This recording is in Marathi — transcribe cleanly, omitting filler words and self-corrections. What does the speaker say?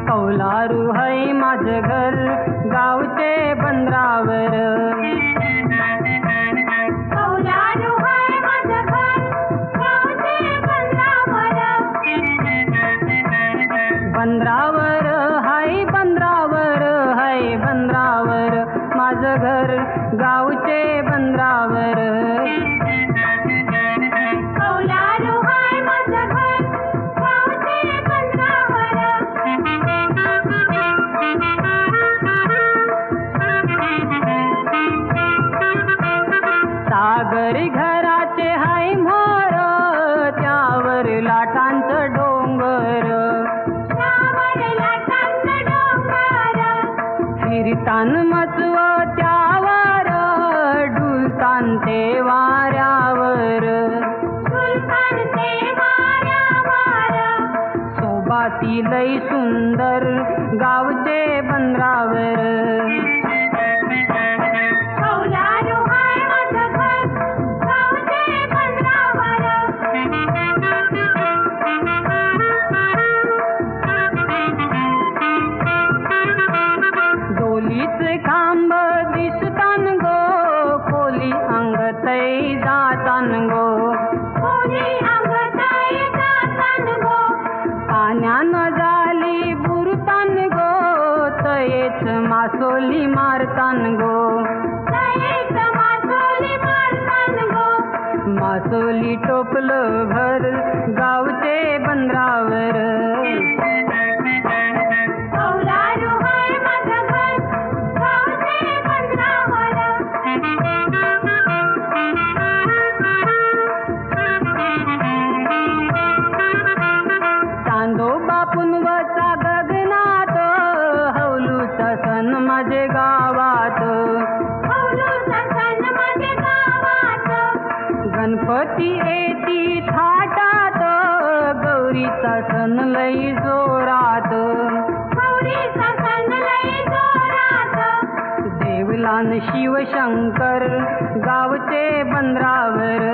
कौलारू है माझं घर गावचे बंदरावर. कौलारू है माझं घर गावचे बंदरावर. बंदरावर हाय बंदरावर हाय बंदरावर माझं घर गावचे बंदरावर. कौलारू है माझं घर गावचे बंदरावर. सागर घराचे हाय मोर त्यावर लाटांचं डोंगर. त्यावर लाटांचं डोंगर. फिरतान मचव त्यावर डुलतान ते वाऱ्यावर. सुलतान ते वाऱ्यावर. शोभाती लई सुंदर गावचे बंदरावर. कौलारू है माझं घर गावचे बंदरावर. डोलीच खांब दिसतान गो खोली अंगतई जातान गो. कोणी अंगताई जातान गो. पाण्यानं झाली बुरतान गो तयेच मासोली मारतान गो. तयेच मासोली मारतान गो. मासोली टोपलं भर गावचे बंदरावर. कौलारू है माझं घर गावचे बंदरावर. चांदोबा पुनवचा गगनात हौलूचा सण माझे गावात. हौलूचा सण माझे गावात. गणपती येती थाटात गौरीचा सण लई जोरात. गौरीचा सण लई जोरात. देवलान शिवशंकर गावचे बंदरावर.